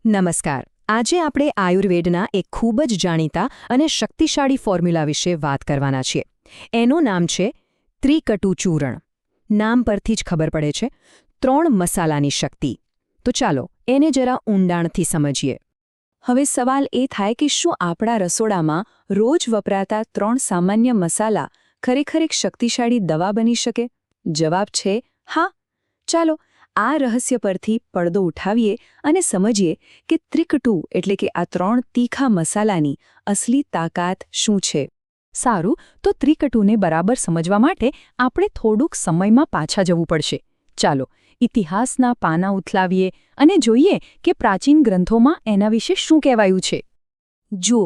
નમસ્કાર. આજે આપણે આયુર્વેદના એક ખૂબ જ જાણીતા અને શક્તિશાળી ફોર્મ્યુલા વિશે વાત કરવાના છીએ. એનું નામ છે ત્રિકટુ ચૂર્ણ. નામ પરથી જ ખબર પડે છે 3 મસાલાની શક્તિ. તો ચાલો એને જરા ઊંડાણથી સમજીએ. હવે સવાલ એ થાય કે શું આપણા રસોડામાં રોજ વપરાતા 3 સામાન્ય મસાલા ખરેખર એક શક્તિશાળી દવા બની શકે? જવાબ છે હા. ચાલો આ રહસ્ય પરથી પડદો ઉઠાવીએ અને સમજીએ કે ત્રિકટુ એટલે કે આ 3 તીખા મસાલાની અસલી તાકાત શું છે. સારું, તો ત્રિકટુને બરાબર સમજવા માટે આપણે થોડુંક સમયમાં પાછા જવું પડશે. ચાલો ઇતિહાસના પાના ઉથલાવીએ અને જોઈએ કે પ્રાચીન ગ્રંથોમાં એના વિશે શું કહેવાયું છે. જુઓ,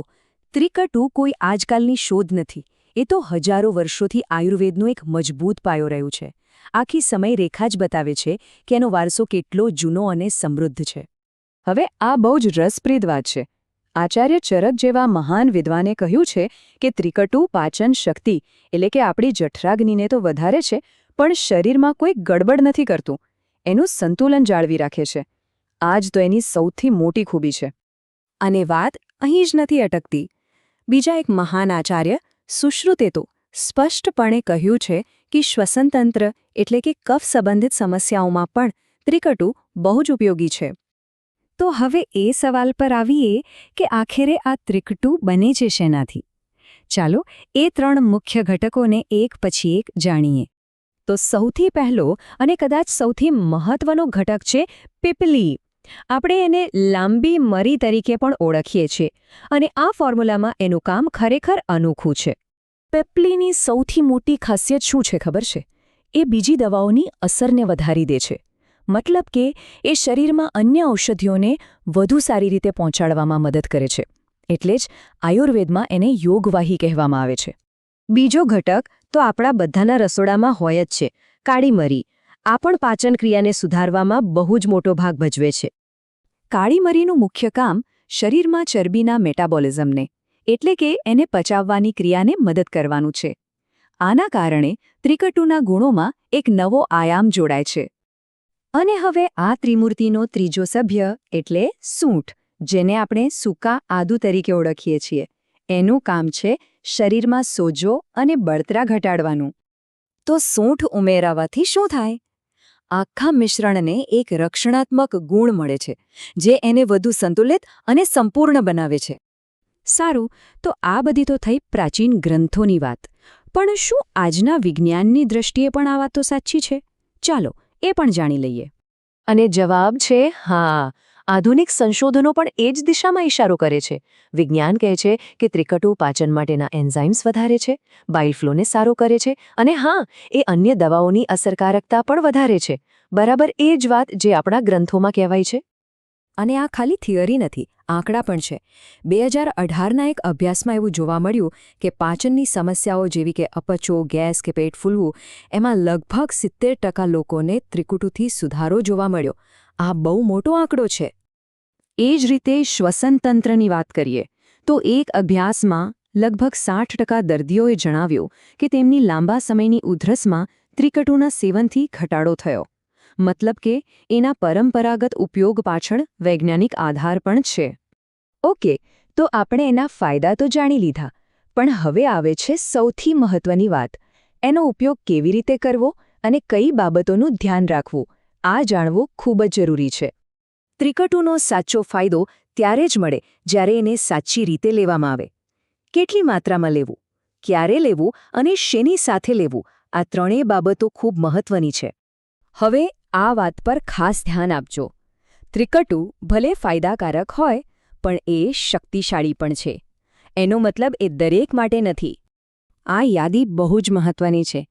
ત્રિકટુ કોઈ આજકાલની શોધ નથી. એ તો હજારો વર્ષોથી આયુર્વેદનો એક મજબૂત પાયો રહ્યું છે. આખી સમય રેખા જ બતાવે છે કે એનો વારસો કેટલો જૂનો અને સમૃદ્ધ છે. હવે આ બહુ જ રસપ્રદ વાત છે. આચાર્ય ચરક જેવા મહાન વિદ્વાને કહ્યું છે કે ત્રિકટુ પાચન શક્તિ એટલે કે આપણી જઠરાગ્નિને તો વધારે છે, પણ શરીરમાં કોઈ ગડબડ નથી કરતું. એનું સંતુલન જાળવી રાખે છે. આ જ તો એની સૌથી મોટી ખૂબી છે. અને વાત અહીં જ નથી અટકતી. બીજા એક મહાન આચાર્ય સુશ્રુતે તો સ્પષ્ટપણે કહ્યું છે કે શ્વસનતંત્ર એટલે કે કફ સંબંધિત સમસ્યાઓમાં પણ ત્રિકટુ બહુ જ ઉપયોગી છે. તો હવે એ સવાલ પર આવીએ કે આખરે આ ત્રિકટુ બને છે શેનાથી? ચાલો એ 3 મુખ્ય ઘટકોને એક પછી એક જાણીએ. તો સૌથી પહેલો અને કદાચ સૌથી મહત્વનો ઘટક છે પીપલી. આપણે એને લાંબી મરી તરીકે પણ ઓળખીએ છીએ અને આ ફોર્મ્યુલામાં એનું કામ ખરેખર અનોખું છે. પીપલીની સૌથી મોટી ખાસિયત શું છે ખબર છે? એ બીજી દવાઓની અસરને વધારી દે છે. મતલબ કે એ શરીરમાં અન્ય ઔષધિઓને વધુ સારી રીતે પહોંચાડવામાં મદદ કરે છે. એટલે જ આયુર્વેદમાં એને યોગવાહી કહેવામાં આવે છે. બીજો ઘટક તો આપણા બધાના રસોડામાં હોય જ છે, કાળી મરી. આ પણ પાચન ક્રિયાને સુધારવામાં બહુ જ મોટો ભાગ ભજવે છે. કાળી મરીનું મુખ્ય કામ શરીરમાં ચરબીના મેટાબોલિઝમને એટલે કે એને પચાવવાની ક્રિયાને મદદ કરવાનું છે. આના કારણે ત્રિકટુના ગુણોમાં એક નવો આયામ જોડાય છે. અને હવે આ ત્રિમૂર્તિનો ત્રીજો સભ્ય એટલે સૂંઠ, જેને આપણે સૂકા આદુ તરીકે ઓળખીએ છીએ. એનું કામ છે શરીરમાં સોજો અને બળતરા ઘટાડવાનું. તો સૂંઠ ઉમેરાવાથી શું થાય? આખા મિશ્રણને એક રક્ષણાત્મક ગુણ મળે છે, જે એને વધુ સંતુલિત અને સંપૂર્ણ બનાવે છે. સારું, તો આ બધી તો થઈ પ્રાચીન ગ્રંથોની વાત. પણ શું આજના વિજ્ઞાનની દૃષ્ટિએ પણ આ વાતો સાચી છે? ચાલો એ પણ જાણી લઈએ. અને જવાબ છે હા. આધુનિક સંશોધનો પણ એ જ દિશામાં ઇશારો કરે છે. વિજ્ઞાન કહે છે કે ત્રિકટુ પાચન માટેના એન્ઝાઇમ્સ વધારે છે, બાઇલ ફ્લોને સારો કરે છે, અને હા, એ અન્ય દવાઓની અસરકારકતા પણ વધારે છે. બરાબર એ જ વાત જે આપણા ગ્રંથોમાં કહેવાય છે. અને આ ખાલી થિયરી નથી, આંકડા પણ છે. 2018ના એક અભ્યાસમાં એવું જોવા મળ્યું કે પાચનની સમસ્યાઓ જેવી કે અપચો, ગેસ કે પેટ ફૂલવું, એમાં લગભગ 70% લોકોને ત્રિકટુથી સુધારો જોવા મળ્યો. આ બહુ મોટો આંકડો છે. એ જ રીતે શ્વસનતંત્રની વાત કરીએ તો એક અભ્યાસમાં લગભગ 60% દર્દીઓએ જણાવ્યું કે તેમની લાંબા સમયની ઉધરસમાં ત્રિકટુના સેવનથી ઘટાડો થયો. મતલબ કે એના પરંપરાગત ઉપયોગ પાછળ વૈજ્ઞાનિક આધાર પણ છે. ઓકે, તો આપણે એના ફાયદા તો જાણી લીધા, પણ હવે આવે છે સૌથી મહત્વની વાત. એનો ઉપયોગ કેવી રીતે કરવો અને કઈ બાબતોનું ધ્યાન રાખવું, આ જાણવું ખૂબ જ જરૂરી છે. ત્રિકટુનો સાચો ફાયદો ત્યારે જ મળે જ્યારે એને સાચી રીતે લેવામાં આવે. કેટલી માત્રામાં લેવું, ક્યારે લેવું અને શેની સાથે લેવું, આ ત્રણેય બાબતો ખૂબ મહત્વની છે. હવે આ વાત પર ખાસ ધ્યાન આપજો. ત્રિકટુ ભલે ફાયદાકારક હોય, પણ એ શક્તિશાળી પણ છે. એનો મતલબ એ દરેક માટે નથી. આ યાદી બહુ જ મહત્વની છે.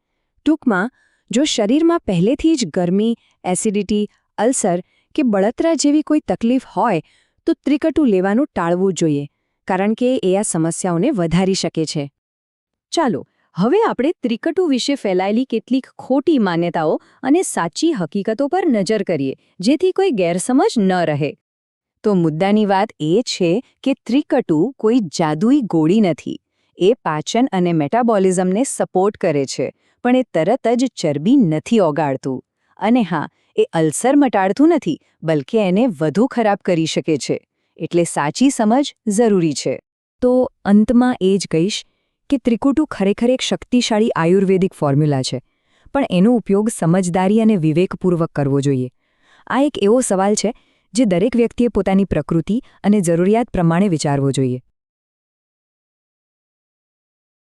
ટૂંકમાં, જો શરીરમાં પહેલેથી જ ગરમી, એસિડિટી, અલ્સર કે બળતરા જેવી કોઈ તકલીફ હોય, તો ત્રિકટુ લેવાનું ટાળવું જોઈએ, કારણ કે એ આ સમસ્યાઓને વધારી શકે છે. ચાલો હવે આપણે ત્રિકટુ વિશે ફેલાયેલી કેટલીક ખોટી માન્યતાઓ અને સાચી હકીકતો પર નજર કરીએ, જેથી કોઈ ગેરસમજ ન રહે. તો મુદ્દાની વાત એ છે કે ત્રિકટુ કોઈ જાદુઈ ગોળી નથી. એ પાચન અને મેટાબોલિઝમને સપોર્ટ કરે છે, પણ એ તરત જ ચરબી નથી ઓગાળતું. અને હા, એ અલ્સર મટાડતું નથી, બલકે એને વધુ ખરાબ કરી શકે છે. એટલે સાચી સમજ જરૂરી છે. તો અંતમાં એ જ કહીશ કે ત્રિકુટુ ખરેખર એક શક્તિશાળી આયુર્વેદિક ફોર્મ્યુલા છે, પણ એનો ઉપયોગ સમજદારી અને વિવેકપૂર્વક કરવો જોઈએ. આ એક એવો સવાલ છે જે દરેક વ્યક્તિએ પોતાની પ્રકૃતિ અને જરૂરિયાત પ્રમાણે વિચારવો જોઈએ.